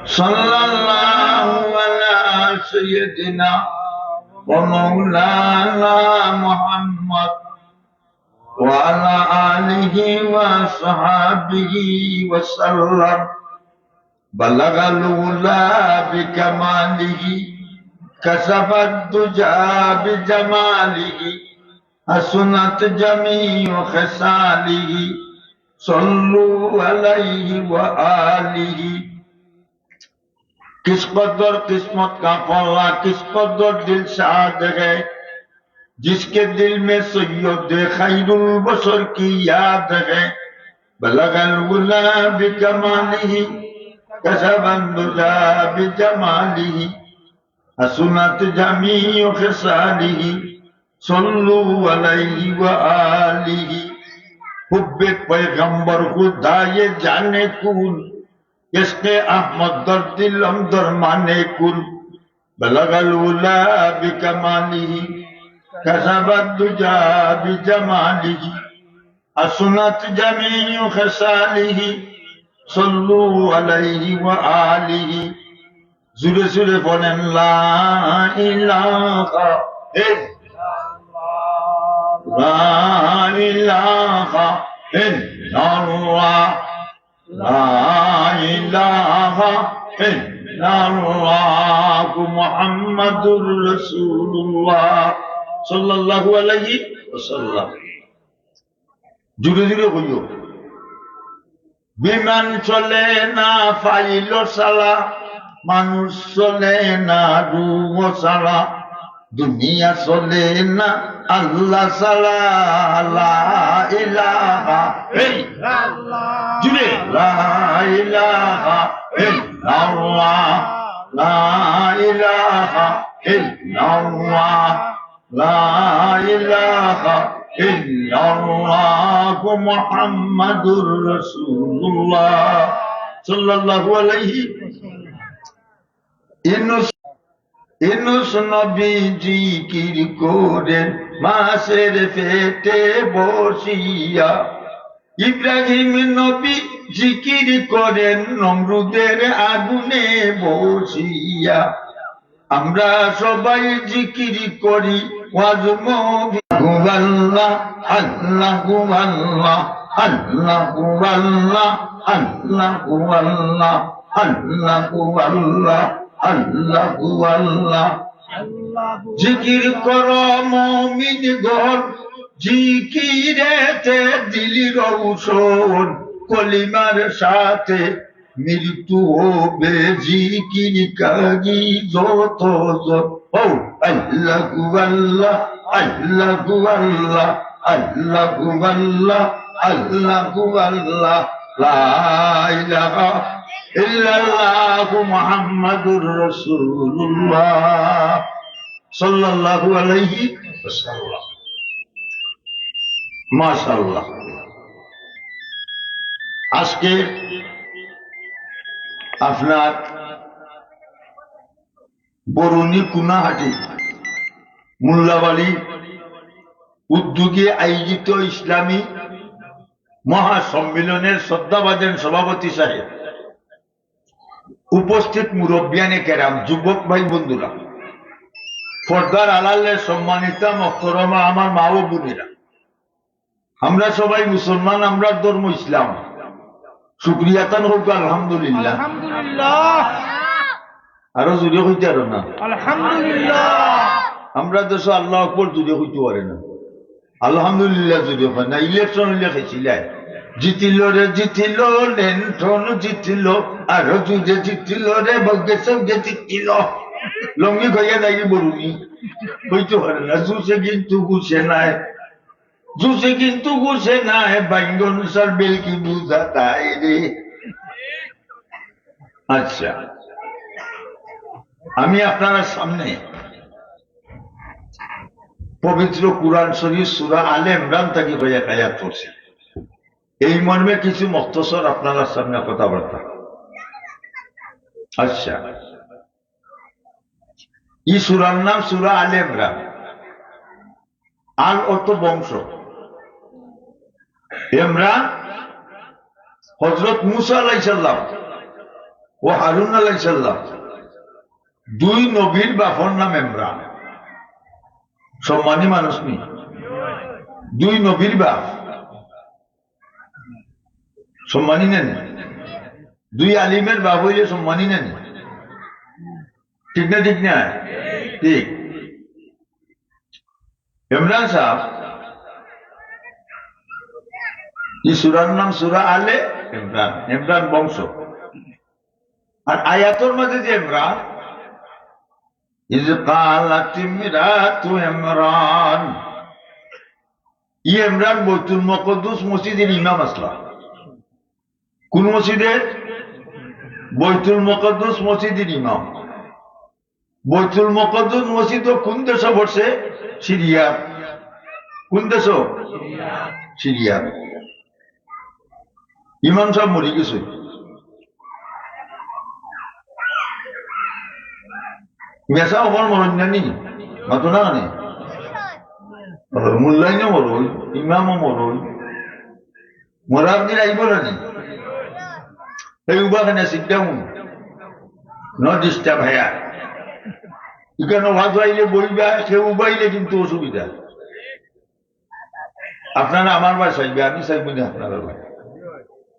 sallallahu ala sayyidina wa maulana Muhammad wa ala alihi wa sahbihi wa sallam. Balagal ula bi kamalihi kasafat duja bi jamalihi hasunat jami'u khisalihi sallu alaihi wa alihi. किस कदर किस्मत का फला, किस कदर दिल शाद है जिसके दिल में सैयद खैरुल बशर की याद है। बलगल उला बिकमालिही कसबन दुजा बिजमालिही हसनत जमीउ खिसालिही सल्लु अलैहि व आलिही। हुब्बे पैगंबर खुदा ये जाने कुल, इसके अहमद दर दिल अंदर माने कुल। बलगल उला बिकमालिही कसबत दुजा बिजमालिही हसनत जमीउ खिसालिही सल्लु अलैहि व आलिही। जुरे जुरे बोलें ला इलाहा ला इलाहा इल्लल्लाह ला इलाहा इल्लल्लाह मुहम्मदुर रसूलुल्लाह सल्लल्लाहु अलैहि वसल्लम। जुरे जुरे कहियो বিমান চলে না ফাইল সালা, মানুষ চলে না রূহ সালা, দুনিয়া চলে না আল্লাহ সালা। লা ইলাহা ইল্লাল্লাহ জুড়ে লা ইলাহা ইল্লাল্লাহ লা ইলাহা ইল্লাল্লাহ লা ইলাহা ইল্লাল্লাহ মুহাম্মাদুর রাসূলুল্লাহ সাল্লাল্লাহু আলাইহি ইনুস নবী জিকির করেন মাছের পেটে বসিয়া, ইব্রাহিম নবী জিকির করেন নমরুদের আগুনে বসিয়া। আমরা সবাই জিকির করি ওয়াজমবি আল্লাহ আল্লাহু আল্লাহ আল্লাহু আল্লাহ আল্লাহু আল্লাহ আল্লাহু আল্লাহ আল্লাহু আল্লাহ। জিকির করো মুমিন গণ, জিকিরেতে দিলির ঔষধ, কলিমার সাথে মৃত্যু হবে জিকির কাগি যত যত। ও আল্লাহু আল্লাহ আল্লাহু আল্লাহ আল্লাহু আল্লাহ আল্লাহু আল্লাহ লা ইলাহা ইল্লাল্লাহ মুহাম্মাদুর রাসূলুল্লাহ সাল্লাল্লাহু আলাইহি ওয়াসাল্লাম। মাশাআল্লাহ। আজকে আপনার বরুণী কুনাহাটি মোল্লাবাড়ি উদ্যোগে আয়োজিত ইসলামী মহাসম্মেলনের শ্রদ্ধাভাজন সভাপতি সাহেব, উপস্থিত মুরব্বিয়ানে কেরাম, যুবক ভাই বন্ধুরা, পর্দার আড়ালের সম্মানিত মোহতরমা আমার মা ও বোনেরা, আমরা সবাই মুসলমান, আমরা ধর্ম ইসলাম। শুকরিয়াতান হোক আলহামদুলিল্লাহ। আরো জুড়ে হইতে আরো না আলহামদুলিল্লাহ। আমরা দেশ আল্লাহ আকবার জুড়ে হইতে পারে না, আলহামদুলিল্লাহ জুড়ে হয় না। ইলেকশন হইলে খেয়েছিলেন, জিতিল রে জিতিল, লেন্টন জিতিল, আরো জুড়ে জিতিল রে বগে সঙ্গে জিতিল। লঙ্গি খাইয়া নাই বরুনি হইতে পারে না। জুসে কিন্তু গুছে নাই, জুসে কিন্তু গুছে নাই, বাইঙ্গন সার বেল কি বুঝা তাই রে। আচ্ছা, আমি আপনার সামনে পবিত্র কুরআন শরীফ সূরা আলে ইমরান থেকে কয়েক আয়াত পড়ছি। এই মর্মে কিছু মুখতসর আপনার সামনে কথাবার্তা। আচ্ছা, এই সূরার নাম সূরা আলে ইমরান। আল অর্থ বংশ, ইমরান হযরত মূসা আলাইহিস সালাম ও হারুন আলাইহিস সালাম দুই নবীর বাপর নাম ইমরান সম্মানী মানুষ নি দুই নবীর বাপ সম্মানী নেন দুই আলিমের বাপ হইলে সম্মানী নেন ঠিক না ঠিক না ঠিক ইমরান সাহেব এই সূরার নাম সূরা আলে ইমরান ইমরান বংশ আর আয়াতের মধ্যে যে ইমরান ইজ কালাত ইমরাতু ইমরান এই ইমরান বাইতুল মুকদ্দাস মসজিদের ইমাম আসলা কোন মসজিদের বাইতুল মুকদ্দাস মসজিদের ইমাম বাইতুল মুকদ্দাস মসজিদ কোন দেশে বসে সিরিয়া কোন দেশ সিরিয়া ইমাম সাহেব মরে গেছে মেসা আমার মরণানি মাতো না নে মূল্যায়নও মরই ইমামও মরই মরার দিন আইব না নি এই উবাখানে সিদ্ধাউন ন ডিস্টার্ব হ্যাঁ এখানে ওয়াজ আইলে বইবা সে উবাইলে কিন্তু অসুবিধা আপনারা আমার বাই চাইবে আমি চাইব না আপনারা ভাই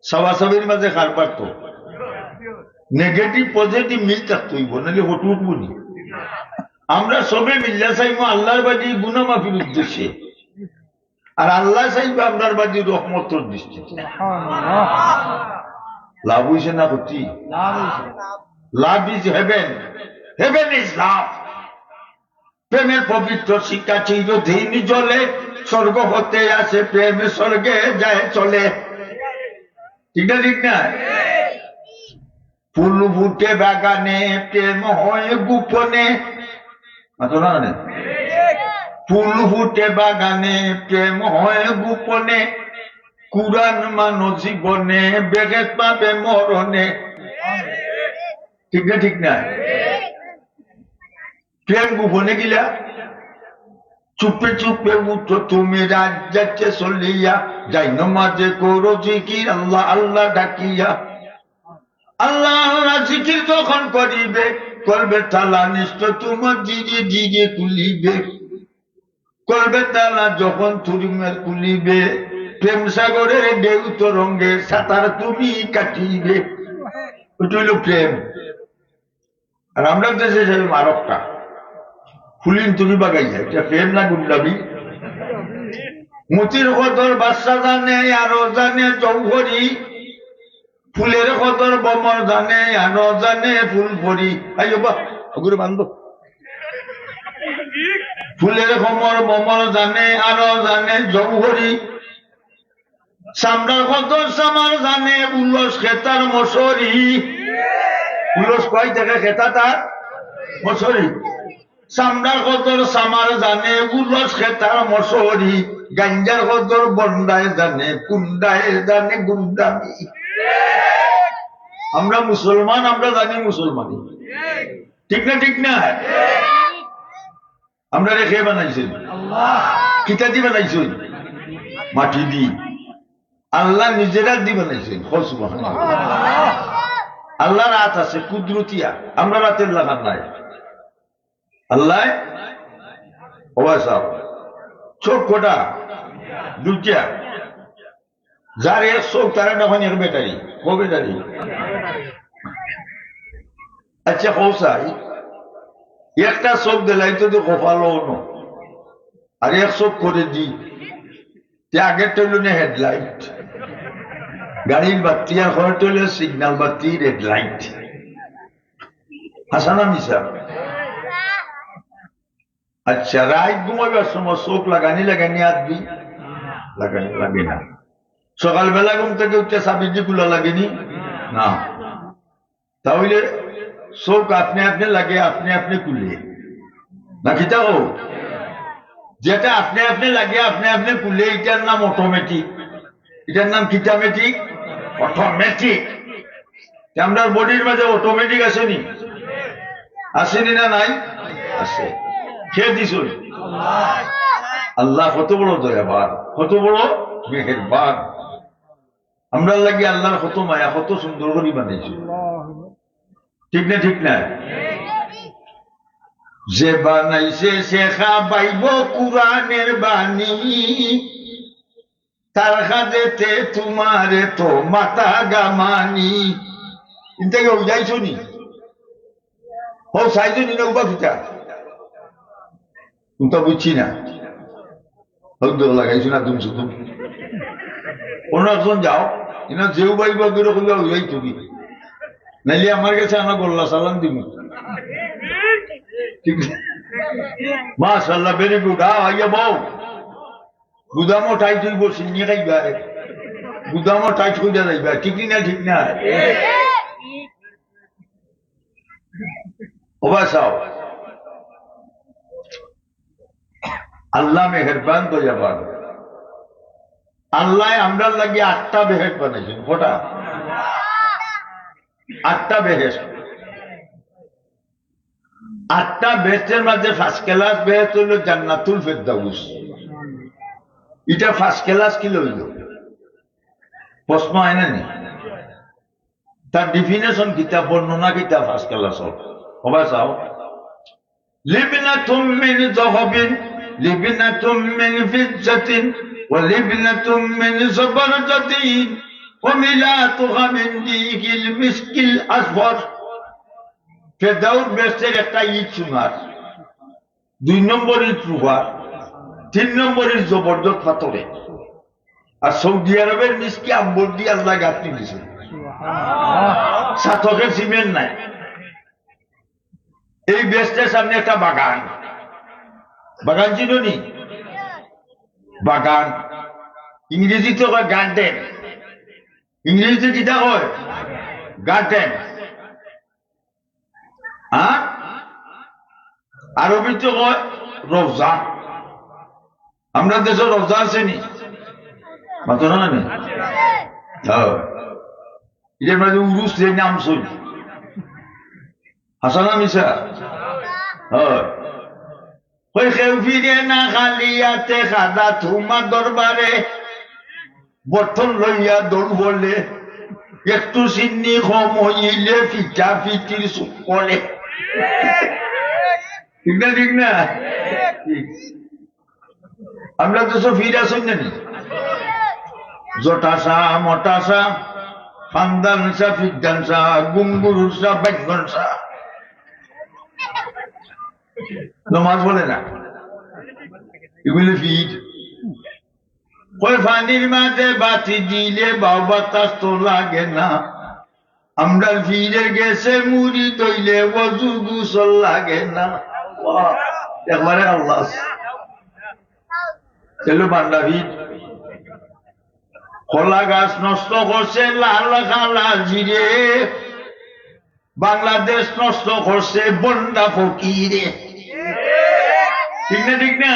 সবাসবের মাঝে খার পারত নেগেটিভ পজিটিভ মিল থাকতে হইব নাহলে হটু উঠবো নি আমরা সবে মিল্লা চাইব আল্লাহর বাড়ি গুনামাফির উদ্দেশ্যে আর আল্লাহ চাইব আপনার বাড়ি রহমতর দৃষ্টিতে লাভ হইছে না ক্ষতি love is heaven heaven is love প্রেমের পবিত্র শিক্ষা চিরদিন জলে স্বর্গ হতে আসে প্রেম স্বর্গে যায় চলে ঠিক না ঠিক না ফুল ফুটে বাগানে প্রেম হয় গোপনে ফুল ফুটে বাগানে প্রেম হয় গোপনে কুরআন মানো জীবনে বেগেত পাবে মরণে ঠিক না ঠিক না প্রেম গোপনে গিলা চুপে চুপে উঠো তুমি রাজ্যাচ্ছে চলিয়া যাই নমাজে করো জিকির আল্লাহ আল্লাহ ডাকিয়া আল্লাহ আল্লাহ জিকির যখন করিবে করবে তালা নিশ্চয় তোমার জিরে জিরে খুলিবে করবে তালা যখন তুরিমের খুলিবে প্রেম সাগরের ঢেউ তরঙ্গে সাঁতার তুমি কাটিবে ওটা হইল প্রেম আর আমরা দেশে যাবে মারকটা ফুলিন তুমি বাগাই যায় এটা প্রেম না গুন্ডাবি মতির কদর বাদশা জানে আরো জানে জৌহরি ফুলের কদর বমর জানে আরো জানে ফুল ভরি আইগুলো বান্ধব ফুলের কমর বমর জানে আরো জানে জৌহরি সামরার কদর সামার জানে উল্লস খেতার মশরি উল্লস কয় থেকে খেতা তার মশরি সামরার কদর সামার জানে উল্লস খেতার মশরি গাঞ্জার কদর বন্দায় জানে কুন্ডায় জানে গুন্ডামি আমরা মুসলমান আমরা জানি মুসলমানি ঠিক না ঠিক না আমরা রেখে বানাইছেন কিতা দি বানাইছেন মাটি দি আল্লাহ নিজেরা দি বানাইছেন আল্লাহ রাত আছে কুদরতিয়া আমরা রাতের লাগান নাই আল্লাহ চোখ কোটা দুটা যার এক চোখ তারা তখন এক বেটারি কবে দাঁড়ি আচ্ছা কৌসাই একটা চোখ দিলাই তো কপালো আর এক চোখ করে দি আগের টইল না হেডলাইট গাড়ির বাতি আর ঘরের টইল সিগন্যাল বাতি রেড লাইট হাসানা মিশা আচ্ছা রাইট ঘুমাবার সময় চোখ লাগানি আসবি লাগানি লাগে না সকালবেলা ঘুম থেকে উঠে সাবিজি গুলা লাগেনি না তাহলে চোখ আপনি আপনি লাগে আপনি আপনি খুলে নাকি তাও যেটা আপনি আপনি লাগে আপনি আপনি খুলে এটার নাম অটোমেটিক এটার নাম কিটামেটিক অটোমেটিক আমরা বডির মাঝে অটোমেটিক আসেনি আসেনি না নাই আছে খেয়ে দিস আল্লাহ কত বড় দয়াবান কত বড় মেহেরবান আমরা লাগে আল্লাহর কত মায়া কত সুন্দর করে বানিয়েছি ঠিক না ঠিক না? যে বানাইছে সে খাবাইব কুরআনের বাণী, তার কাজেতে তোমারে তো মাথা গামানি। ইনটাকে যাইছো নি ও সাইজো নি না উবা কিতা তুমি তো বুঝছি না লাগাইছো না তুমি শুধু অন্য একজন যাও ইনা যেও বাইব কিরকম যাই তুমি নাইলে আমার কাছে আমার গোল্লা সালাম দিব। ঠিক মাশাআল্লাহ, ভেরি গুড। আইয়া বউ গুদামও টাইট হইব, সিন্নি খাইবা, গুদামও টাইট হইয়া যাইবা। ঠিক না ঠিক না? ওবাসাও আল্লাহ মেহেরবান তো যাবার। আল্লাহ আমরা লাগি 8টা বেহেশত বানাইছেন। কটা? 8টা বেহেশত। 8টা বেহেশতের মাঝে ফার্স্ট ক্লাস বেহেশত হইল জান্নাতুল ফেরদাউস। এটা ফার্স্ট ক্লাস কি লইল? প্রশ্ন হয় না নি? তার ডিফিনেশন কিতাব বর্ণনা কিতাব ফার্স্ট ক্লাস হোক। হবা চাও লিবনাতুম মিন যাহাবিন লিবনাতুম মিন ফিজ্জাতিন ওয়া লিবনাতুম মিন যাবারজাতিন ওয়া মিলাতুহা মিন দিকিল মিসকিল আসফর। ফেরদাউস বেহেশতের একটা ইট সোনার, 2 নম্বরের রূপা, 3 নম্বরের জবরদস্ত পাথরে, আর সৌদি আরবের মিসকি আম্বর দিয়ে আল্লাহ গাঁথনি দিয়েছে। সাতকের সিমেন্ট নাই। এই বেহেশতের সামনে একটা বাগান, বাগান চিনি? বাগান ইংরেজিতে কয় গার্ডেন। ইংরেজিতে কিটা কয়? গার্ডেন। হ্যাঁ, আরবিতে কয় রওজা। আমরা দেশে রওজা আছে নি? মাত্র না নি? এটার মাঝে উরুস নাম শুন হাসানা মিশা। ওই কেউ ফিরে না খালিয়াতে খাদা থুমা দরবারে বর্তন লইয়া দৌড় বলে একটু সিন্নি কম হইলে ফিটা ফিটির সুখ পড়ে। ঠিক না ঠিক না? আমরা তো সব ফিরে আসুন জানি জটাসা মটাসা ফান্দানসা ফিদ্দানসা গুঙ্গুরুসা বাইগনসা নমাজ বলে না, এগুলো ফিট। কয় ফানির মাঝে বাতি দিলে বাউ বাতাস তো লাগে না, আমরা ফিরে গেছে মুড়ি তৈলে ওযু গোসল লাগে না। একবারে আল্লাহ চলো বান্ডা ফিট। কলা গাছ নষ্ট করছে লাল খালা জিরে, বাংলাদেশ নষ্ট করছে বন্ডা ফকিরে। ঠিক না ঠিক না?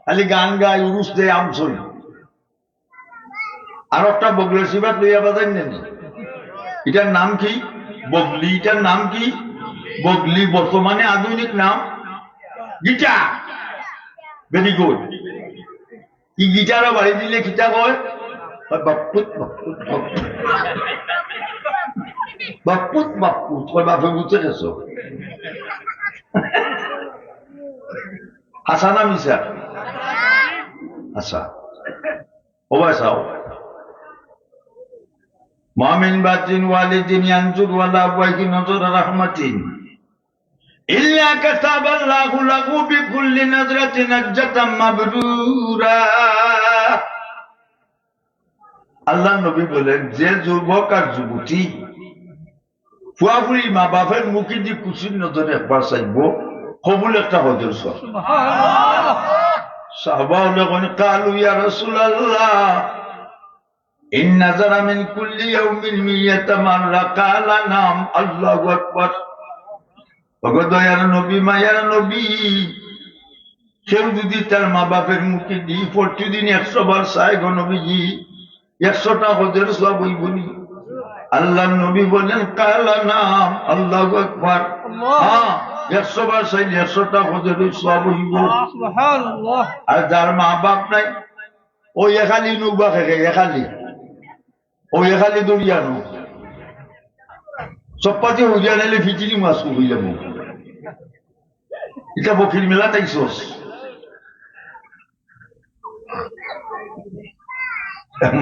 খালি গান গায় উরুস দেয় আমসল। আর একটা বগলের সিবাত লইয়া বাজাই নেনি। এটার নাম কি? বগলি। এটার নাম কি? বগলি। বর্তমানে আধুনিক নাম গিটার। Very good. কি গিটারও বাড়ি দিলে খিতা কয় বাপুত বাপুত বাপুত বাপুত কয় বাপে বুঝতে গেছো। হাসানা মিশা? আচ্ছা ওবাই চাও মামিন বাতিন ওয়ালিদিন ইয়ানজুর ওয়ালা আবওয়াইকি নজরা রাহমাতিন ইল্লা কাতাবাল্লাহু লাহু বিকুল্লি নাজরাতিন নাজরাতাম মাবরুরা। আল্লাহ নবী বলেন, যে যুবক আর যুবতী ফুয়াফুরি মা বাপের মুখে যে খুশির নজরে একবার চাইব, কবুল একটা হজর সব। সাহাবা হলে কালু ইয়া রাসূলুল্লাহ ইন নাযারা মিন কুল্লি ইয়াউমিন মিয়াতা মাররা কালা নাম আল্লাহু আকবার। ওগো দয়ার নবী, মায়ার নবী, কেউ যদি তার মা বাপের মুখে দি প্রতিদিন 100 বার চায় গো নবীজি, 100টা হজের সব হইবনি। আল্লাহ নবী বলেন কালা নাম আল্লাহু আকবার। হ্যাঁ, 100 বার চাইলে 100টা হজের সব হইব। আর যার মা বাপ নাই, ওই এখালি নুবা খেয়ে এখালি, ওই এখালি দরিয়ানো চপাতি হইয়া নাইলে ফিচিনি মাছ হইলাম এটা বকির মেলা তাইছস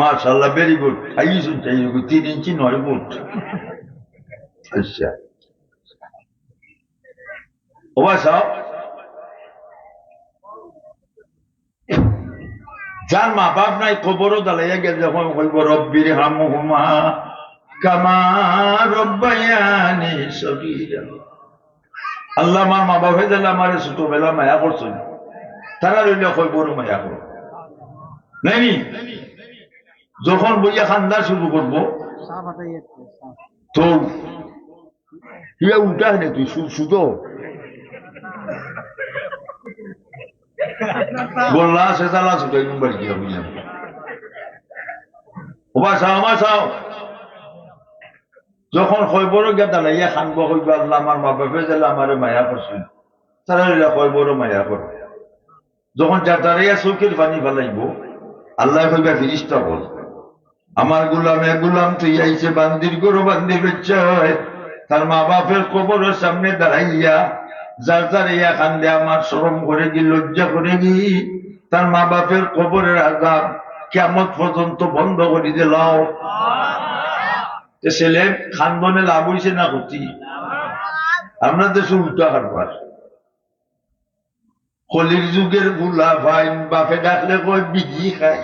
মাশাআল্লাহ ভেরি গুড খাইছুন চাই 3 ইঞ্চি 9 ফুট আচ্ছা ওবা সাহেব যার মা বাপ নাই কবরও দালাইয়া গেল যখন কইব রব্বির হামহুমা কামা রব্বায়ানি সগীরা আল্লাহ আমার মা বাপ হয়ে আমার ছোটবেলা মায়া করছেন তারা রইলে কইব মায়া করো নাই যখন বইয়া খান্দা শুরু করবো তো ইয়া উল্টা নে তুই সুতো বললা সে তালা সুতো নম্বর কি বুঝলাম ওবা চাও আমার চাও যখন কইবর গেতা লাইয়া খানব কইব আল্লাহ আমার মা বাপে জেলা আমারে মায়া করছেন তারা রইলে কইবর মায়া করো যখন চারটারিয়া চৌকির পানি ফেলাইব আল্লাহ কইবা ফিরিস্তা বল আমার গুলাম তুই আইছে বান্দির গরু বান্দির বাচ্চা হয় তার মা বাপের কবরের সামনে দাঁড়াইয়া যার যার ইয়া কান্দে আমার শরম করে গি লজ্জা করে গি তার মা বাপের কবরের আযাব কিয়ামত পর্যন্ত বন্ধ করে দিলাও ছেলে খান্দনে লাভ হইছে না ক্ষতি আমরা দেশে উল্টা কারবার কলির যুগের বুলা ভাই বাপে ডাকলে কই বিজি খায়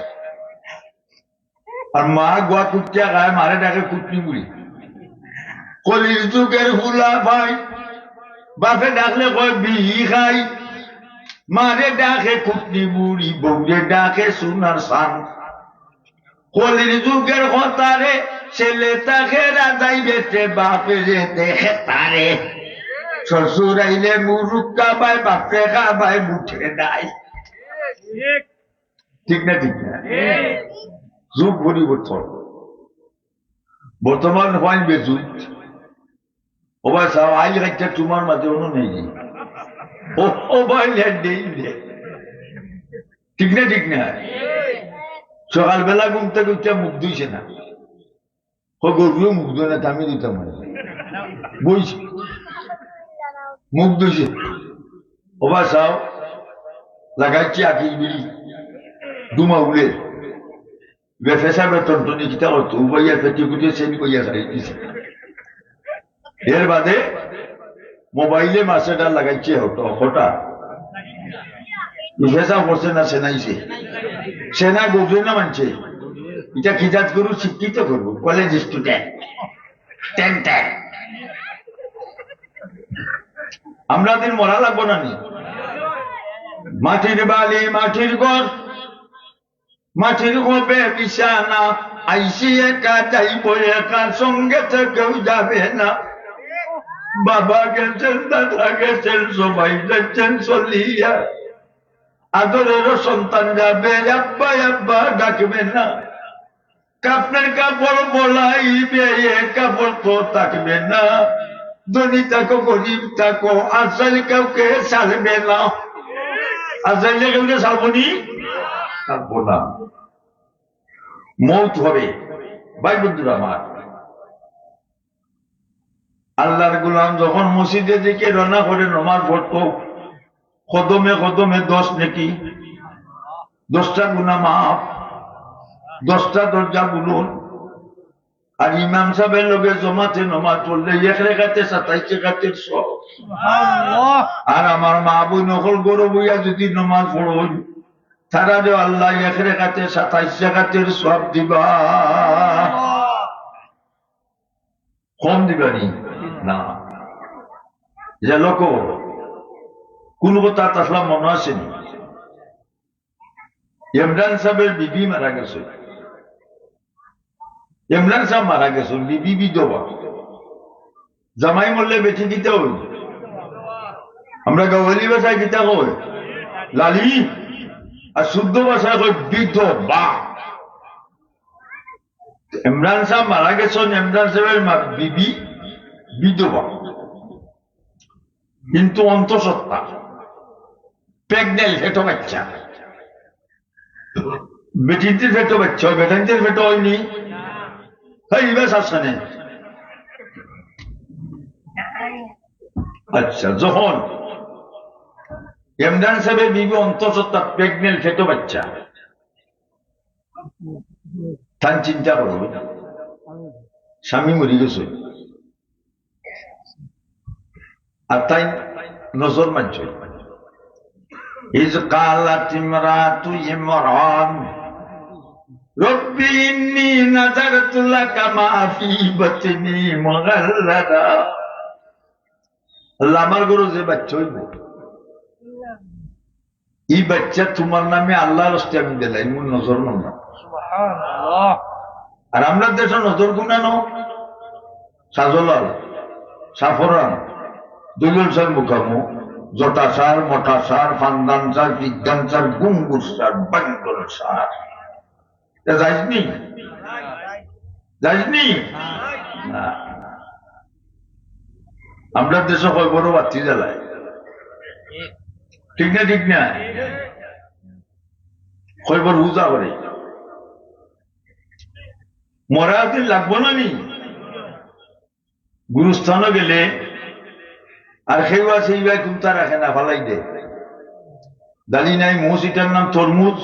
আর মা গোয়া কুটিয়া খায় মারে ডাকে কুটনি বুড়ি কলির যুগের বুলা ভাই বাপে ডাকলে কয় বিহি খাই মারে ডাকে কুটনি বুড়ি বউরে ডাকে সোনার সান কলির যুগের হতারে ছেলে তাকে রাজাই বেটে বাপে যেতে হেতারে শ্বশুর আইলে মুরুখ কাবাই বাপে কাবাই মুঠে নাই ঠিক না যুগ পরিবর্তন বর্তমান হয় বেযুগ ওবা সাহেব আইল একটা তোমার মাঝে অন্য নেই ও ভাই ঠিক না সকালবেলা ঘুম থেকে উঠে মুখ ধুইছে না গরুও মুখ ধুয়ে না আমি দিতাম বইছে মুখ ধুইছে ওবা সাহেব লাগাইছি আকিস বিড়ি দুমা উড়ে ফেসাবের টনটনি কিতা করতো উবাইয়া পেটি গুটিয়ে সেন কইয়া দিছে এর বাদে মোবাইলে মাছেটা লাগাইছে হটা ফেসা করছে না সেনাইছে সেনা গোজে না মানছে এটা খিজাত করু শিক্ষিত করবো কলেজ স্টুডেন্ট আমাদের মরা লাগবো না নি মাটির বালি মাটির ঘর মাটির হবে বিছানা আইসি একা যাইব একা সঙ্গে থেকেও যাবে না বাবা গেছেন দাদা গেছেন সবাই যাচ্ছেন চলিয়া আদরেরও সন্তান যাবে আব্বা আব্বা ডাকবে না কাপড়ের কাপড় বলাইবে কাপড় তো থাকবে না ধনী থাকো গরিব থাকো আসল কাউকে ছাড়বে না আসলে কাউকে ছাড়বনি থাকবো না মৌত হবে ভাই বন্ধুরা আমার আল্লাহর গোলাম যখন মসজিদে দিকে রওনা করে নামাজ পড়তো কদমে কদমে 10 নেকি 10টা গুনাহ মাফ 10টা দরজা বুলুন আর ইমাম সাহেবের লগে জমাতে নামাজ পড়লে এক রেখাতে 27 রেখাতের সব সুবহানাল্লাহ আর আমার মা বোন নকল গরু বইয়া যদি নামাজ পড়ুন তারা যে আল্লাহ এক রেখাতে 27 রেখাতের সব দিবা কম দিবানি না যে লোক কোন কথা তাসলা মনে আসেনি ইমরান সাহেবের বিবি মারা গেছে ইমরান সাহেব মারা গেছে বিবি বিধবা জামাই মরলে বেঁচে দিতে হই আমরা গাওয়ালি ভাষায় গীতা কই লালি আর শুদ্ধ ভাষায় কই বিধবা ইমরান সাহেব মারা গেছেন ইমরান সাহেবের বিবি বিধবা কিন্তু অন্তঃসত্ত্বা প্রেগনেন্ট ফেটো বাচ্চা বেটিদের ফেটো বাচ্চা বেটানদের ফেটো হয়নি এইবার শাসনে আচ্ছা, যখন ইমরান সাহেবের বিবি অন্তঃসত্ত্বা প্রেগনেন্ট ফেটো বাচ্চা, তার চিন্তা করবে স্বামী মরি গেছে, আর তাই নজর মানছে। ইজ কালাত ইমরাতু ইমরান রব্বি ইন্নী নাযারতু লাকা মা ফি বাতনি মুগাল্লাদা। আল্লাহ, আমার গরু যে বাচ্চা হইব, এই বাচ্চা তোমার নামে আল্লাহর হস্তে আমি দিলাই, মন নজর মান না। আর আমরা দেশে নজর গুনানো সাজলাল, সাফরান, দুলুল সার, মুখামু, জটা সার, মোটা সার, ফান্দান সার, বিজ্ঞান সার, গুঙ্গুর সার, বাঙ্গল সার, যাইনি যাইনি না। আমরা দেশে কয় বড় বাচ্চি জ্বালায়, ঠিক না? ঠিক না? কয় বড় পূজা করে, মরা দিন লাগবো না নি। গুরুস্থানও গেলে আর খেয়া সেই ভাই কুমতা রাখে না, ফালাই দে। দালি নাই মোষ, এটার নাম তরমুজ।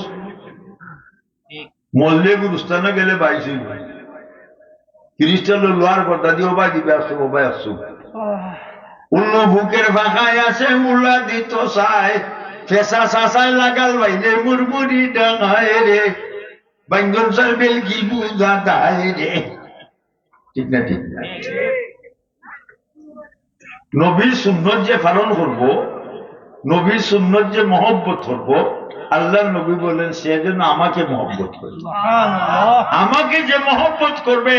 মল্লে গুরুস্থানে গেলে বাইশ খ্রিস্টান লোহার কথা দিয়ে ওবাই দিবে, আসছো ওবাই আসছো। উল্লো বুকের ফাঁকায় আছে মুলা দিত চাই, ফেসা চাচাই লাগাল বাইলে মুরমুরি ডাঙায় রে, বাঙ্গন সার বেল কি বুঝা দায় রে। ঠিক না? ঠিক না? নবীর সুন্নত যে পালন করব, নবীর সুন্নত যে মহব্বত করব, আল্লাহ নবী বলেন সে যেন আমাকে মহব্বত করবে। আমাকে যে মহব্বত করবে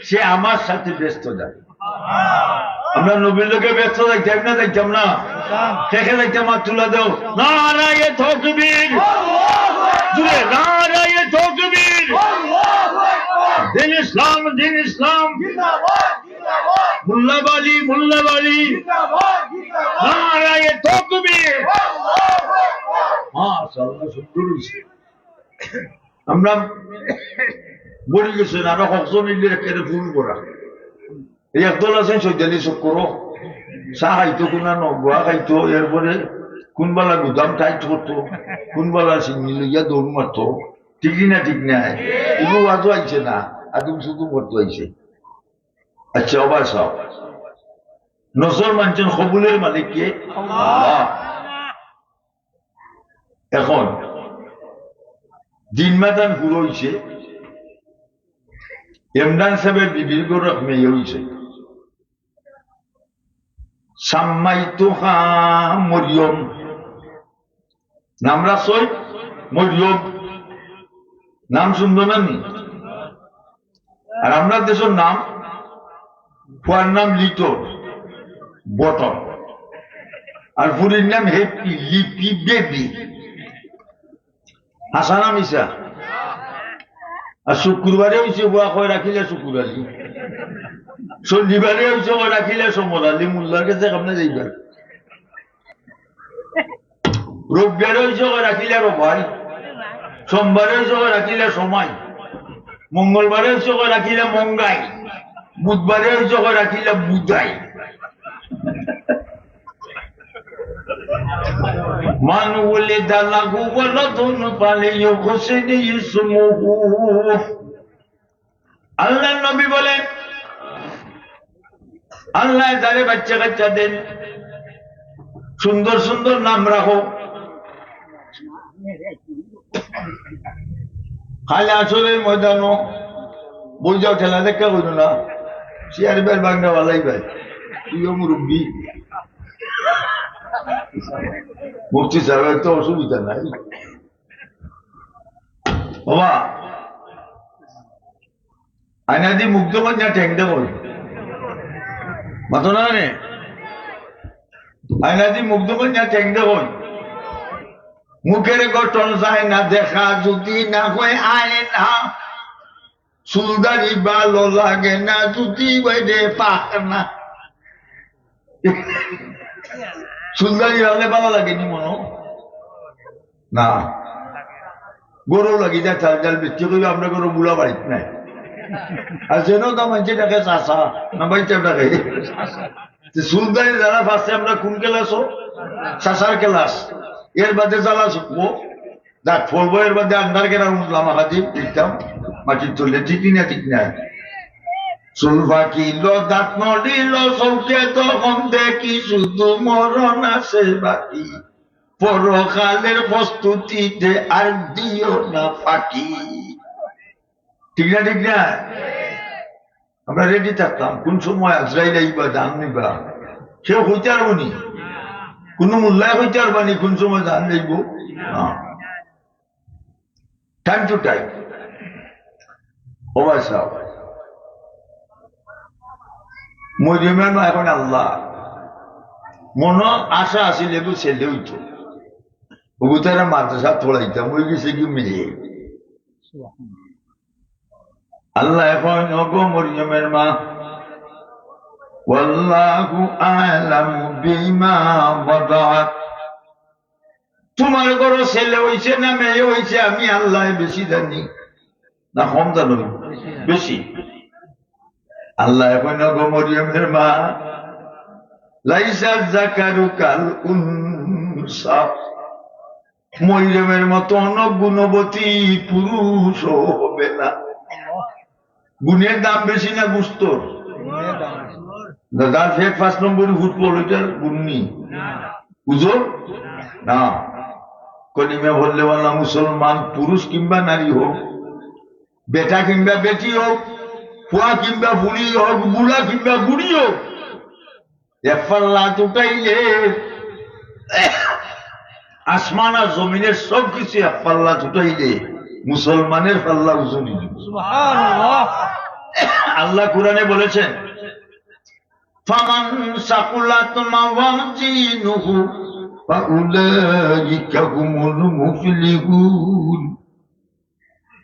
সে আমার সাথে ব্যস্ত যাবে। আমরা নবীর লোকে ব্যস্ত দেখতাম না? দেখতাম না? দেখে দেখতাম, আর তুলে দেও নারায়ে তাকবীর, জুড়ে নারায়ে তাকবীর, দিন ইসলাম, দিন ইসলাম, মুল্লাবালি, মুল্লাবালি, নারায়ে তাকবীর। মাশাআল্লাহ, সুন্দর হইছে। আমরা বলি গেছে আরো কখন ইলে কেটে ফুল করা। এই একদল আছেন সৈতানি চক্র, চা খাইতো, কোনা নগুয়া খাইতো, এরপরে কোনবেলা গুদাম টাইট করতো, কোনবেলা সিঙ্গি লইয়া দৌড় মারতো। ঠিক না? ঠিক নাই? এগুলো আজও আইছে না, আদম শুধু করতে আইছে। আচ্ছা, অবাক সব নজর মানছেন কবুলের মালিক কে? আল্লাহ। এখন দিন মাদান পুরো হইছে, ইমরান সাহেবের বিবির গরু মেয়ে হইছে, সাম্মাইতুহা মরিয়ম, নাম রাখছই মরিয়ম, নাম সুন্দর না নি? আর আমরা দেশের নাম, ফুয়ার নাম লিটন, বটন, আর ফুরির নাম হেপি, লিপি, বেবি। হাসানা মিশা। আর শুক্রবারে হয়েছে বুয়া কয় রাখিলে শুক্রালি, শনিবারে হয়েছে কয় রাখিলে সমরালি, মোল্লার কাছে আপনি যাইবার। রবিবারে হয়েছে কয় রাখিলে রবাই, সোমবারে হয়েছে কয় রাখিলে সময়, মঙ্গলবারে হয়েছে কয় রাখিলে মঙ্গাই, বুধবারে হয়েছে কয় রাখিলে বুধাই। মান ওয়ালিদা লাহু ওয়ালাদুন ফালিয়ুহসিনি ইসমুহু। আল্লাহর নবী বলেন, আল্লাহ যারে বাচ্চা কাচ্চা দেন সুন্দর সুন্দর নাম রাখো। খালি আসরের ময়দানও বই যাও, খেলা দেখা কইল না, চেয়ার বের বাংলা বালাই ভাই, তুইও মুরব্বী, মুক্তি সাহেবের তো অসুবিধা নাই বাবা। আইনা দি মুগ্ধ কন্যা ঠেং দেব মাতো না রে, আইনা দি মুগ্ধ কন্যা ঠেং দেব, মুখের গঠন যায় না দেখা যদি না হয় আয় না, চুলদারি ভালো লাগে না যদি বাইরে পাক না। চুলদারি হলে ভালো লাগেনি মনো না, গরু লাগি যায় চাল চাল বেচতে করবে, আমরা গরু বুড়া বাড়িতে নাই। আর যেন তো মানুষের ডাকে চাষা না, বাড়িতে ডাকে সুলতানি যারা ফার্স্টে আমরা কোন ক্লাসও শাসার ক্লাস এর বাদে জ্বালা শুকবো দাঁত ফলবো এর বাদে আন্ডার কেনা উঠলাম হাজি দেখতাম মাটির চললে ঠিক না চুল ফাঁকিল দাঁত নড়িল চৌকে তখন দেখি শুধু মরণ আছে বাকি পরকালের প্রস্তুতিতে আর দিও না ফাঁকি ঠিক না আমরা রেডি থাকতাম কোন সময় আজরাইল আইবা জান নিবা কেউ হইতে পারবো নি কোনো মূল্যায় হইতে পারবা নি কোন সময় জান যাইব টাইম টু টাইম অবশ্য মরিয়মের মা এখন আল্লাহ মন আশা আসিল এগুলো ছেলে হইতো ওগু তারা মাদ্রাসা তোলাইতাম ওই গেছে কি মেয়ে আল্লাহ এখন ওগো মরিয়মের মা ওয়াল্লাহু আ'লামু বিমা ওয়াদাআত তোমার ঘর ছেলে হইছে না মেয়ে হইছে আমি আল্লাহ বেশি জানি না কম জানো বেশি আল্লাহ এখন ওগো মরিয়মের মা লাইসা যাকারু কাল উনসা মরিয়মের মতো গুণবতী পুরুষ হবে না গুণের দাম বেশি না গুস্তর দাদার ফেক 5 নম্বর ফুটবল ওইটার গুণনি বুঝো না কলিমে বললে বলা মুসলমান পুরুষ কিংবা নারী হোক বেটা কিংবা বেটি হোক ফুয়া কিংবা ফুলি হোক বুড়া কিংবা বুড়ি হোক এক পাল্লা উঠাইলে আসমান আর জমিনের সব কিছু এক পাল্লা উঠাইলে মুসলমানের পাল্লা উজুনি আল্লাহ কুরআনে বলেছেন ফামান সাকুলাত মাওয়াজিনুহু ফাউলাইকা হুমুল মুফলিহুন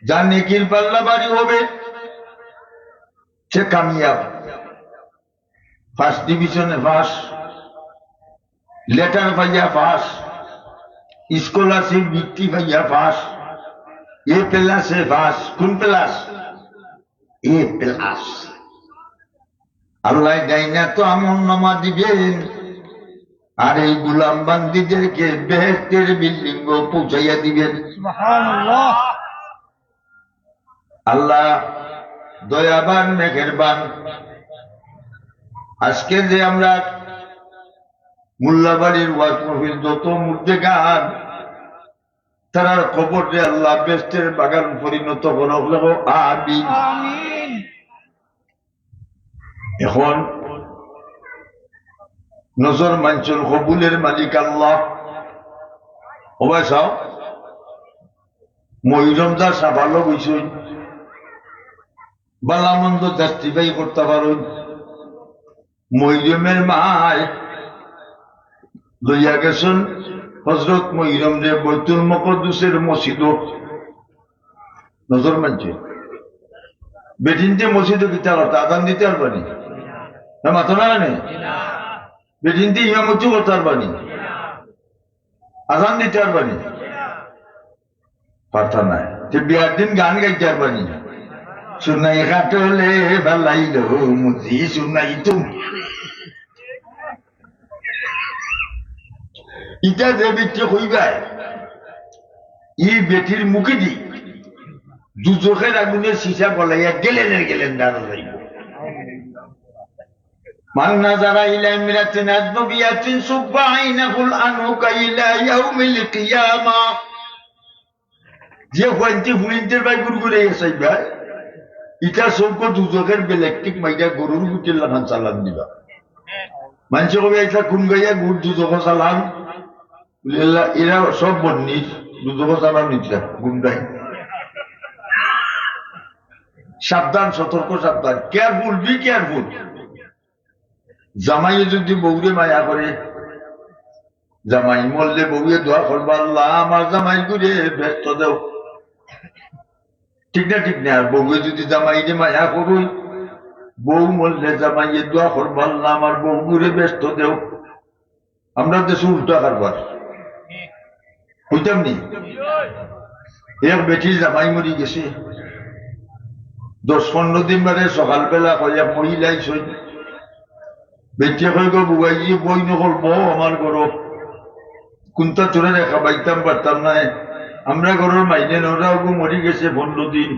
যার নেকির পাল্লা ভারী হবে সে কামিয়াব ফার্স্ট ডিভিশনে পাস লেটার পাইয়া পাস স্কলারশিপ বৃত্তি পাইয়া পাস এ প্লাসে পাস কোন প্লাস এ প্লাস আল্লাহ গাইনা তো আমল নামা দিবেন আর এই গুলাম বান্দিদেরকে বেহেশতের বিল্ডিং পৌঁছাইয়া দিবেন সুবহানাল্লাহ আল্লাহ দয়াবান মেহেরবান আজকে যে আমরা মোল্লাবাড়ির ওয়াজ মাহফিল যত মুর্দে গান তারার খবর যে আল্লাহ বেহেশতের বাগান পরিণত করো আমিন এখন নজর মাঞ্চল কবুলের মালিক আল্লাহ ওবাই চাও মহিরমদার সাফালো বইছই বালামন্দ জাস্টিফাই করতে পারো মহিরমের মায় লইয়া গেছেন হজরত মহিরম রে বৈতুল মুকদ্দাসের মসজিদ নজর মানছে বেটিনতে মসজিদে কিতা করতে আদান দিতে পারবানি না মাথা না নেই বেটিনতে ইমামতি করতে পারবানি আদান দিতে পারবানি পারতা নাই যে বিয়ার দিন গান গাইতে পারবানি শুনাই কাটলে ভালাইল মুজি শুনাই তুমি ইটা যে ব্যক্তি হইবাই ই বেটির মুখে দি দুচোখের আগুনের সীসা গলাইয়া গেলেন দাঁড়া যাইব মান নাযারা ইলা ইমরাতিন আজনবিয়াতিন সুব্বা আইনাহুল আনহুকা ইলা ইয়াউমিল কিয়ামা যে হইতে হুইন্টের বাই গুরগুরে গেছাই ভাই ইটা সবকো দুচোখের ইলেকট্রিক মাইয়া গরুর গুটির লাগান চালান দিবা মানুষ কবে এটা কোন গাইয়া গুড় দুচোখ চালান এরা সব বন্যি দুচোখ চালান নিচ্ছে গুন্ডাই সাবধান সতর্ক সাবধান কেয়ারফুল বি কেয়ারফুল জামাইয়ে যদি বউরে মায়া করে জামাই মরলে বউয়ে দোয়া করবা আল্লাহ আমার জামাই করে ব্যস্ত দেও ঠিক না আর বউয়ে যদি জামাইরে মায়া করুই বউ মরলে জামাইয়ে দোয়া করবা আল্লাহ আমার বউ করে ব্যস্ত দেও আমরা দেশে উল্টা কারবার হইতাম নি এক বেটির জামাই মরি গেছে 10-15 দিন বাদে সকালবেলা কয়েক মহিলাই সই বেটিয়ে কই গো বুবাইজি বই নকল বউ আমার ঘর কোনটা চলে দেখা বাইতাম পারতাম না আমরা ঘরের মাইনে ওরাও গো মরি গেছে 15 দিন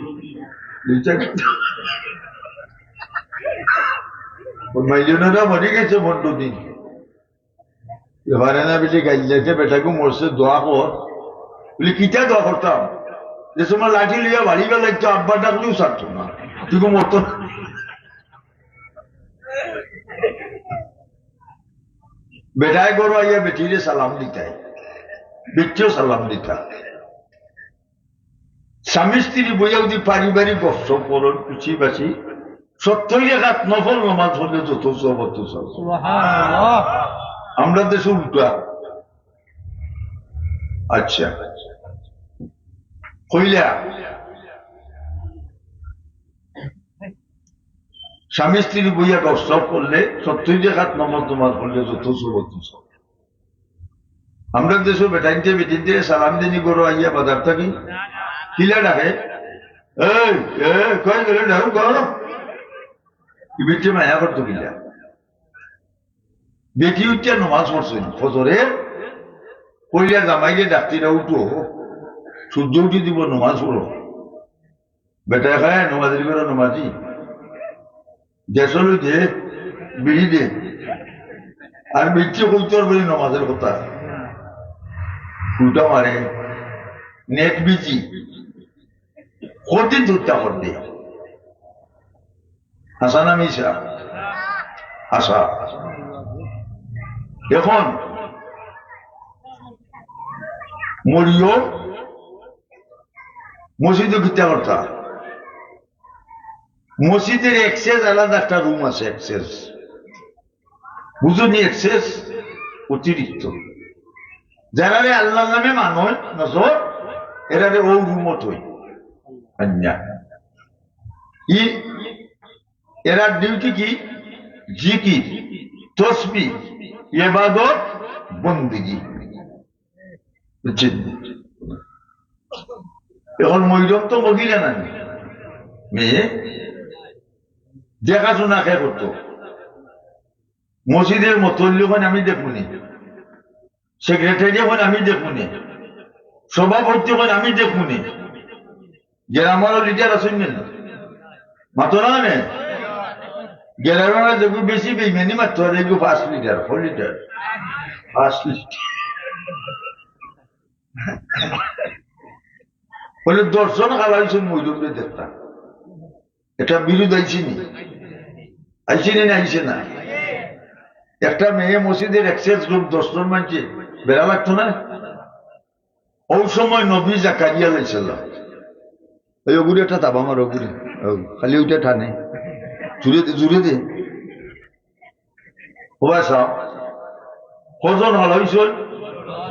মাইজনেরা মরি গেছে 15 দিন এবারে না বেশি গাইল যাইতে বেটাকে মরছে দোয়া কর বলি কিটা দোয়া করতাম যে সময় লাঠি লিয়া বাড়ি লাগতো আব্বা ডাকলেও ছাড়তো না তুই মরতো না বেটায় গরু আইয়া বেটিরে সালাম দিতাই বেটিও সালাম দিতা স্বামী স্ত্রী বইয়া যদি পারিবারিক গপ্প করন কুচি বাছি 70 রাকাত নফল নামাজ হলে যত সবত আমরা দেশে উল্টা আচ্ছা হইলা স্বামী স্ত্রী বইয়া গপ করলে 70 রাকাত নামাজ তোমার হলে যত সবত আমরা দেশে বেটাইতে বেটিতে সালাম দিনি গরু আইয়া বাজার থাকি কিলা ডাকে কই গেলে ডাক করো বেটি মায়া করতো কিলা বেটি উঠিয়া নমাজ পড়ছেন ফজরে কইলা জামাইলে ডাক্তিরা উঠো সূর্য উঠি দিব নমাজ পড়ো বেটা খায় নমাজের বেরো নমাজি দেশল দে বিড়ি দে আর বেটি কইতর বলি নমাজের কথা উল্টা মারে নেট বিচি কতদিন দুধটা করতে হাসা না মিশা আশা এখন মরিও মসজিদে ভিত্তা করতা মসজিদের এক্সেস আলাদা একটা রুম আছে এক্সেস বুঝুনি এক্সেস অতিরিক্ত যারা আল্লাহ নামে মানুষ নজর এরা ও রুমত হই এরা ডিউটি কি জিকির তসবিহ ইবাদত বন্দেগী বুঝছেন এখন মহিরম তো মহিলা না মেয়ে দেখাশোনা খেয়ে করতো মসজিদের মতল্য আমি দেখুনি সেক্রেটারি এখন আমি দেখুনি সভাপতি এখন আমি দেখুনি গ্রামের লিডার আছেন না মাতো না নে গ্রামের দেখু বেশি বেইমানি মাত্র দেখু 5 লিটার 4 লিটার 5 লিটার বলে দর্শন খালাইছেন মহিলাকে দেখতাম এটা বিরোধ আইসিনি না আইসে না একটা মেয়ে মসজিদের এক্সেস গ্রুপ 10 জন মানছে বেড়া লাগতো না ওই সময় নবী জাকারিয়া লাইছিলাম ওই ওগুলি একটা তাবা আমার ওগুলি খালি ওইটা টানে জুড়ে দে ওবাই সাহ কজন হল হয়েছিল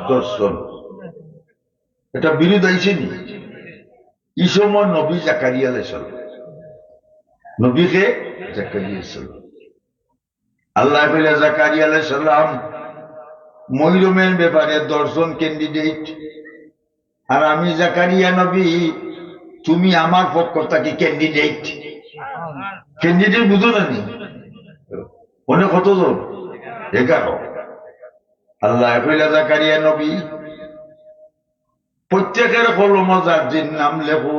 10 জন এটা বিরোধ আইসেনি এই সময় নবী জাকারিয়া লাইছিল নবীকে জাকারিয়া ছিল আল্লাহ বলে জাকারিয়া আলাইহিস সালাম মরিয়মের ব্যাপারে 10 জন ক্যান্ডিডেট আর আমি জাকারিয়া নবী তুমি আমার পক্ষ থেকে ক্যান্ডিডেট বুঝো না নি অনেক কতজন 11 আল্লাহ বলে জাকারিয়া নবী প্রত্যেকের কলম যার যে নাম লেখো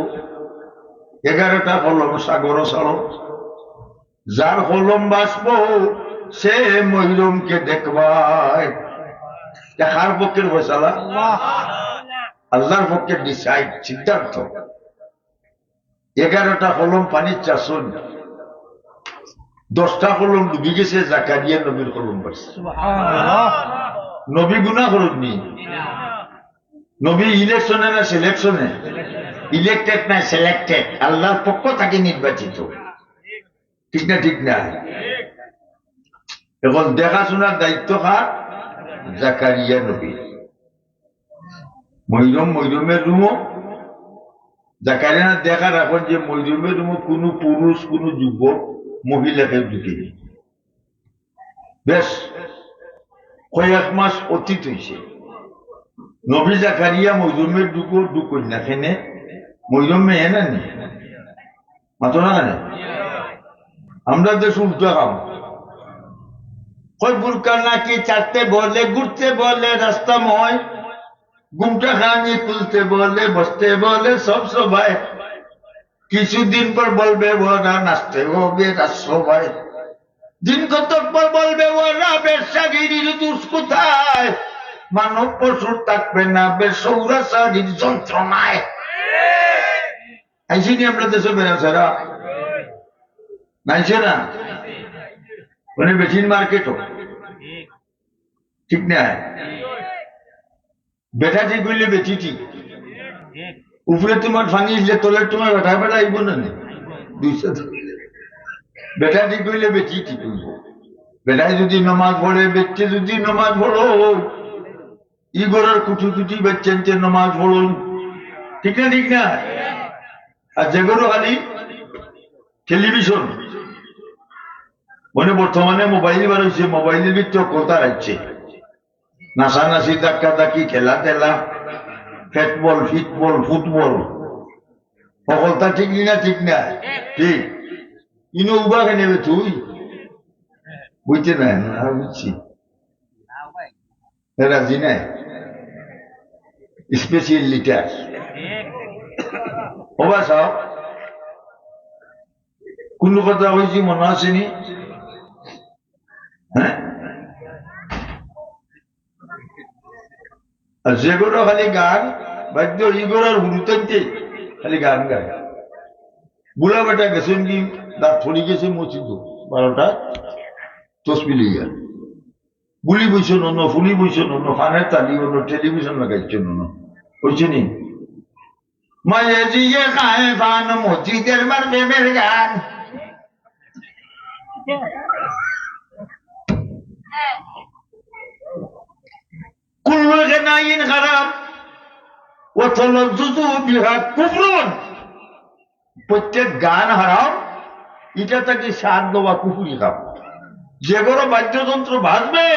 11টা কলম সাগর ছাড়ো যার কলম বাসব সে মহিরমকে দেখবাই কার পক্ষের ফয়সালা আল্লাহর পক্ষে ডিসাইড সিদ্ধান্ত 11টা কলম পানির চাষন 10টা কলম ডুবি গেছে জাকারিয়া নবীর কলম বাসছে নবী গুনাহ করেননি নবী ইলেকশনে না সিলেকশনে ইলেক্টেড না সিলেক্টেড আল্লাহর পক্ষ থেকে নির্বাচিত ঠিক না এখন দেখাশোনার দায়িত্ব কার জাকারিয়া নবী মরিয়মের রুমও জাকারিয়া দেখা রাখেন যে মরিয়মের রুমও কোনো পুরুষ কোনো যুবক মহিলাকে ঢুকেনি বেশ কয়েক মাস অতীত হয়েছে নবী জাকারিয়া মরিয়মের ঢুকন না খেনে মরিয়ম মেয়ে না নি মাতো না আমরা দেশ উল্টা কাম কই বুরকা নাকি চাটতে বলে, ঘুরতে বলে রাস্তাময়, ঘুমটা খানি তুলতে বলে, বসতে বলে সব সবাই, কিছুদিন পর বলবে ওরা নাচতে হবে রাজসভায়, দিন কতক পর বলবে ওরা বেশাগিরির দুষ কোথায়, মানব পশুর থাকবে না বেসৌরাচারীর যন্ত্রণায়। আইসিনি আমরা দেশে বেড়াছাড়া নাইছে না, মানে বেশির মার্কেটও ঠিক না, বেটা ঠিক হইলে বেশি ঠিক, উপরে তোমার ফানি ইসলে তোলের তোমার বেটা বেটা আইব না, বেটা ঠিক হইলে বেশি ঠিক হইব। বেটায় যদি নমাজ পড়ে, বেচে যদি নমাজ পড়ো, ইগরের কুটি কুটি বেচেন নমাজ পড়ুন, ঠিক না ঠিক না। আর যেগুলো খালি টেলিভিশন, মানে বর্তমানে মোবাইল বার হয়েছে, মোবাইলের ভিতরে কথা রাখছে, নাচানাচি ধাক্কা ধাক্কি খেলা টেলা, ফেটবল ফিটবল ফুটবল, সকলটা ঠিক না ঠিক না ঠিক, ইনো উবা খেয়ে নেবে তুই বুঝতে নাই, বুঝছি রাজি নাই, স্পেশাল লিটার ওবা সব কোন কথা হয়েছি মনে আসেনি, হ্যাঁ। আর যেগুলো খালি গান বাদ্য ইগোর হুরুতে খালি গান গায়, বুড়া বেটা গেছেন কি দাঁত ফড়ি গেছে মসজিদ 12টা তসবি লইয়া, বুলি বইছ নন, ফুলি বইছ নন, ফানের তালি অন্য, টেলিভিশন লাগাইছ নন, হয়েছে নি মায়ে জিয়ে খায় ফান মসজিদের মার প্রেমের গান, কুল্লু গানাইন খারাপ ওয়াতালাজ্জুজু বিহা কুফরুন, প্রত্যেক গান হারাম, এটা তাকে সার দেওয়া কুফুরি খাম। যেগুলো বাদ্যযন্ত্র বাজবে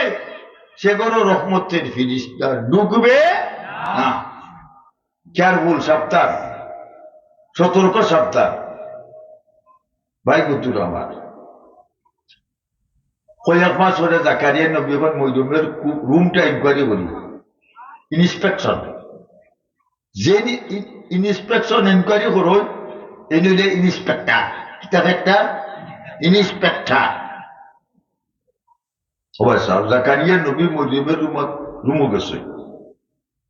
সেগুলো রহমতের ফিরিস্তা ঢুকবে না, কেয়ারফুল সাবধান, সতর্ক সাবধান। ভাই গুতুর আমার কয়েক মাস হলে জাকারিয়া নবী মজুমের রুমটা ইনকোয়ারি করি, ইন্সপেকশন, যে ইন্সপেকশন ইনকোয়ারি করো এই নইলে ইন্সপেক্টর, কিতাব একটা ইন্সপেক্টর অবশ্য জাকারিয়া নবী মজুমের রুমও গেছে,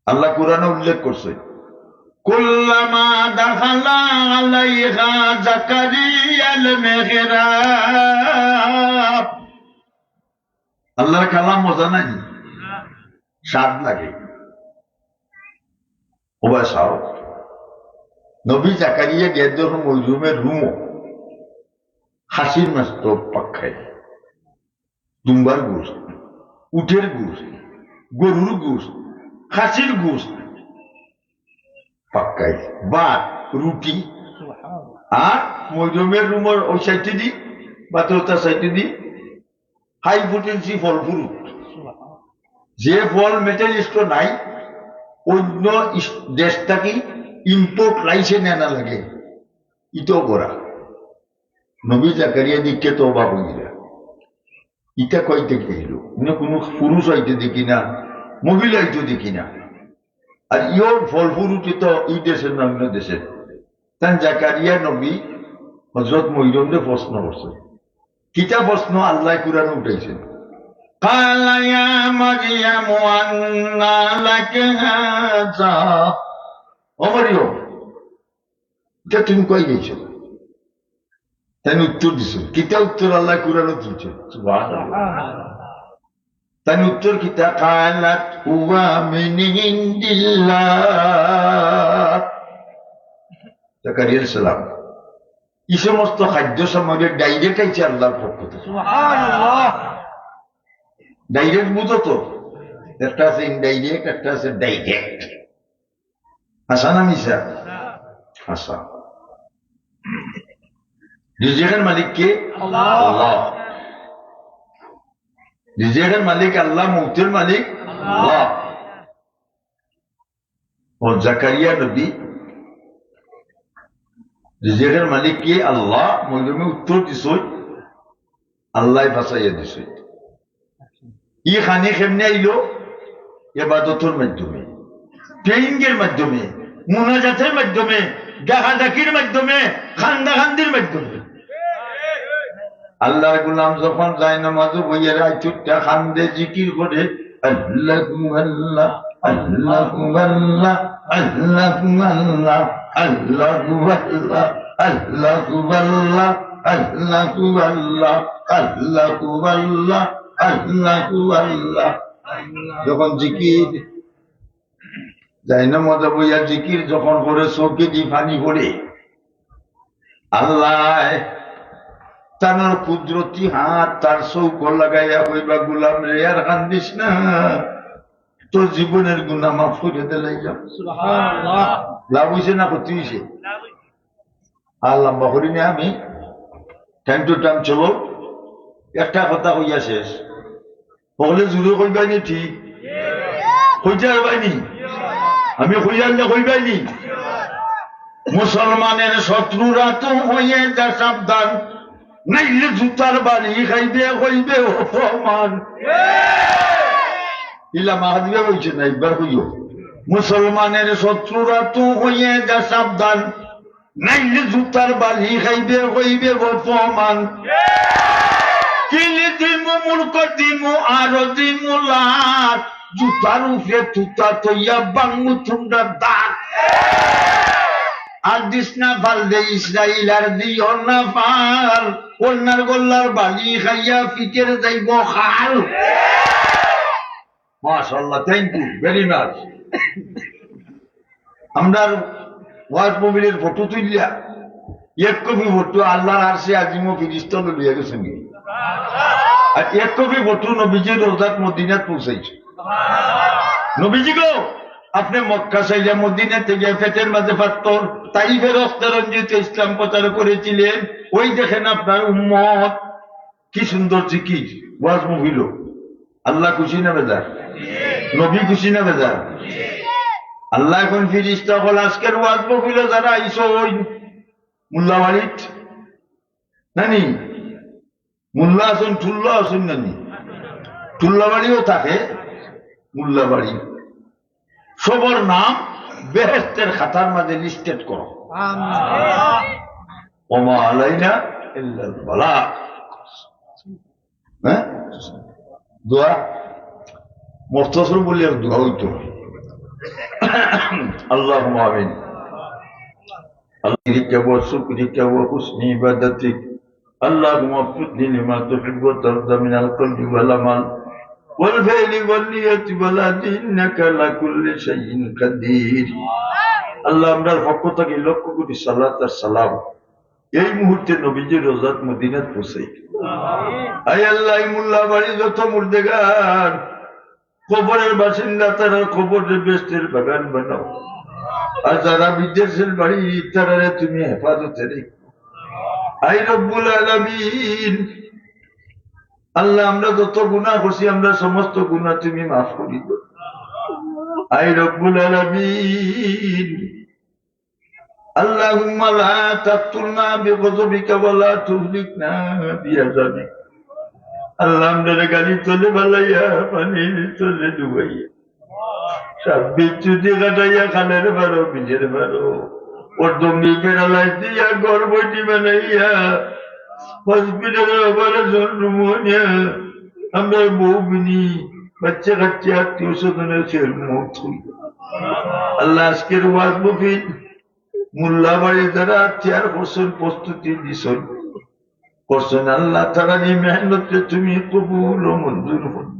আল্লাহ কোরআনে উল্লেখ করছে, কুল্লামা দাখালা আলাইহা জাকারিয়াল মিহরাব, আল্লাহর কালাম মজা নাই, স্বাদ লাগে। অবশ্য নবী জাকারিয়া গিয়ে যখন মজুমের রুমও হাসির মাস্ত পাখায়, দুম্বার গোস, উঠের গোস, গরুর গোস, খাসির গোস পাক্কাই, ভাত রুটি, আর মজুমের রুমের ওই সাইডে দি বা তোর সাইডে দি হাই পোটেন্সি ফল ফুরুট, যে ফল মেটেলিস্ট নাই, অন্য দেশ থেকে ইম্পোর্ট লাইসেন্স আনা লাগে, ইটাও করা। নবী জাকারিয়া দিকে তো অবাক হইলা, ইটা কইতে গেল কোনো পুরুষ হইতে দেখি না, মহিলা হইতে দেখি না, আর ইয়োর ফল ফুরুটি তো এই দেশের না অন্য দেশের। তান জাকারিয়া নবী হযরত মরিয়মকে প্রশ্ন করছে, কিতা প্রশ্ন আল্লাহ কুরআনে উঠাইছেন, ক্বালা ইয়া মারইয়াম আন্না লাকা হাযা, ও মরিয়ম এটা তুমি কই গেছো, তাই উত্তর দিছে, কিতা উত্তর আল্লাহ কুরআনে দিয়েছে, সুবহানাল্লাহ। তাই উত্তর কিতা, ক্বালাত হুয়া মিন ইনদিল্লাহ, জাকারিয়া সালাম এই সমস্ত খাদ্য সামগ্রী ডাইরেক্ট আইছে আল্লাহর পক্ষ থেকে, সুবহানাল্লাহ। ডাইরেক্ট বুঝো তো, একটা আছে ইনডাইরেক্ট, একটা আছে ডাইরেক্ট। আসা না মিশা? আসা। রিজিকের মালিক কে? আল্লাহ। রিজিকের মালিক আল্লাহ, মৌতের মালিক আল্লাহ। ও জাকারিয়া নবী রিজিকের মালিক কে? আল্লাহ। মজুমে উত্তর দিছ আল্লাহ বাঁচাইয়া দিছে। ই খানি কেমনে আইলো ইবাদতের মাধ্যমে, প্রেইংয়ের মাধ্যমে, মুনাজাতের মাধ্যমে, ডাকাডাকির মাধ্যমে, খান্দাখান্দির মাধ্যমে। আল্লাহর গোলাম যখন যায় নামাজে বইয়ে রাইচুটটা খান্দে জিকির করে আল্লাহু আল্লাহ আল্লাহু আল্লাহ আল্লাহু আল্লাহ আল্লাহু আল্লাহ আল্লাহু আল্লাহ আল্লাহু আল্লাহ আল্লাহু আল্লাহ আল্লাহু আল্লাহ। যখন জিকির যায় নামাজে বইয়া জিকির যখন করে চোখে দি পানি পড়ে, আল্লাহ তার কুদরতি হাত তার চৌক লাগাইয়া হইবা গোলাম রে আর কান্দিস না, তোর জীবনের গুনাহ মাফ করে দিলাই যাও। লাভ হইছে না ক্ষতি হইছে? আর লম্বা করি না আমি, টাইম টু টাইম চলো। একটা কথা কইয়া শেষ, বলে জুড়ে কইবাইনি ঠিক কইতে পারবাইনি, আমি কইয়ালে কইবাইনি। মুসলমানের শত্রুরা তো হয়ে যা সাবধান, নাইলে জুতার বাড়ি খাইবে কইবে অপমান। ইলা মাহাদিবা বলছে না, একবার কইও মুসলমানের শত্রুরা তো হয়ে যা সাবধান, নাইলে জুতার বাড়ি খাইবে কইবে অপমান। কিলি দিমু মূর্খ দিমু আরো দিমু লাট, জুতার উপরে তুতা তৈয়া বাংমু ঠুন্ডার দাঁত। আর দিস না ফাল দে ইসরাইল আর দিও না ফাল, কন্যার গোল্লার বালি খাইয়া ফিকের যাইব খাল। মাশাআল্লাহ, থ্যাংক ইউ ভেরি মাচ। আমরা ওয়াজ মোবিলের ফটো তুলিয়া এক কপি ফটো আল্লাহর আরশে আজিমও ফিরিস্তা লইয়া গেছেন, আর এক কপি ফটো নবীজির রওজাত মদিনাত পৌঁছাইছে। নবীজি গো, আপনি মক্কা চাইলে মদিনা থেকে পেটের মাঝে পাত্তর তাইফের অস্তরঞ্জিত ইসলাম প্রচার করেছিলেন। ওই দেখেন আপনার উম্মত কি সুন্দর জিকির ওয়াজ মহিল। আল্লাহ খুশি না বেজার? নবী খুশি না বেজার? আল্লাহ এখন ফিরিস্তা হল আজকের ওয়াজ মহিল যারা আইসো ওই মোল্লাবাড়িত নানি, মোল্লা আসুন ঠুল্লা আসুন নানি, ঠুল্লাবাড়িও থাকে মোল্লাবাড়ি, সবর নাম বেহেশতের খাতার মাঝে লিস্টেড করো। ওমা আলাইনা ইল্লাল বালাগ। হ্যাঁ, দোয়া মুখতাসর বলি আর দোয়া হইতো। আল্লাহুম্মা আমিন। আল্লাহিকা ওয়া শুকরিকা ওয়া হুসনি ইবাদাতিক। আল্লাহুম্মা ফিদনি লিমা তুহিব্বু ওয়া তারদা মিনাল কলবি ওয়াল আমাল والفعل والنية والعدل إنك على كل شيء قدير। আল্লাহ আমরার পক্ষ থেকে লক্ষ কোটি সালাত আর সালাম এই মুহূর্তে নবীজির রওজাত মদিনাত পৌঁছাই। আয় আল্লাহ, মোল্লা বাড়ি যত মুর্দেগান কবরের বাসিন্দা তারা কবরের বেস্তের বাগান বানাও, আর যারা বিদেশের বাড়ি তারা তুমি হেফাজতে রেখো। আয় রব্বুল আলামিন, আল্লাহ আমরা যত গুনাহ করছি আমরা সমস্ত গুনাহ তুমি মাফ করি দাও। আয় রব্বুল আলামিন, আল্লাহুম্মা লা তাকতুলনা বিগযবিকা ওয়া লা তুহলিকনা বিআযাবিক। আল্লাহ আমরা গালি তোলে বালাইয়া পানির তোলে ডুবাইয়া সাব্বিত যদি কাটাইয়া খালের বারো বিলের বারো ওর দমি পেরালাই দিয়া গর্বটি বানাইয়া হসপিটালের অপারেশন রুম নিয়ে আমরা বউ বিনি বাচ্চা কাচ্চা আত্মীয় স্বজনের ছেলে মত হইল। আল্লাহ আজকের ওয়াজ মহফিল মোল্লা বাড়ি যারা 4 বছর প্রস্তুতি দিছেন করছেন, আল্লাহ তারা এই মেহনতকে তুমি কবুল ও মঞ্জুর করো।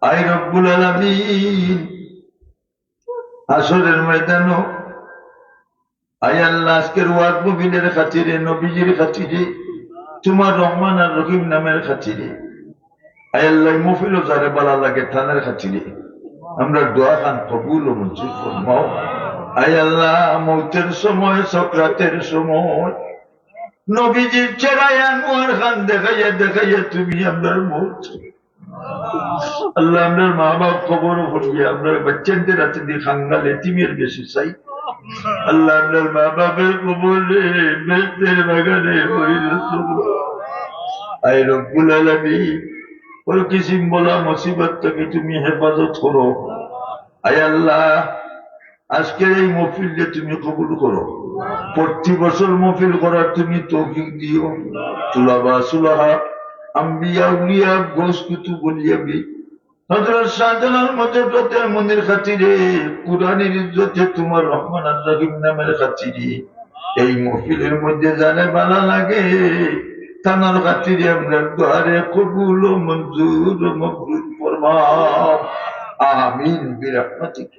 আয় রব্বুল আলামিন, আসরের ময়দানও আয় আল্লাহ আজকের ওয়াজ মহফিলের খাতিরে, নবীজির খাতিরে, তোমার রহমান আর রহিম নামের খাতিরে, আয় আল্লাহ মহফিলও যারে বালা লাগে থানার খাতিরে আমরা দোয়া খান কবুল ও মঞ্জুর ফরমাও। আয় আল্লাহ মৌতের সময়, সকরাতের সময় নবীজির চেহারায় আনোয়ার খান দেখাইয়া দেখাইয়া তুমি আপনার মৌত। আল্লাহ আপনার মা বাপ খবর করিয়া আপনার বাচ্চাদের হাতে দিয়ে খাঙ্গাল এতিমের বেশি চাই। আল্লাহ আপনার মা বাপের কবরে বেতের বাগানে আয় রব্বুল আলামিন, ওই কিসিম বলা মুসিবত থেকে তুমি হেফাজত করো। আয় আল্লাহ, আজকের এই মহফিলকে তুমি কবুল করো। প্রতি বছর মহফিল করার তুমি তৌফিক দিও। তুলাবা সুলাহা আম্বিয়া উলিয়া গোস কুতুব বলিয়াবি হযরত শাহজালাল মতে প্রতে মনির খাতিরে কুরআনের ইজ্জতে তোমার রহমান আর রহিম নামের খাতিরে এই মহফিলের মধ্যে জানে ভালো লাগে তানার খাতিরে আমরা দুয়ারে কবুল ও মঞ্জুর ও মকবুল ফরমাও। আমিন বিরহমাতিক।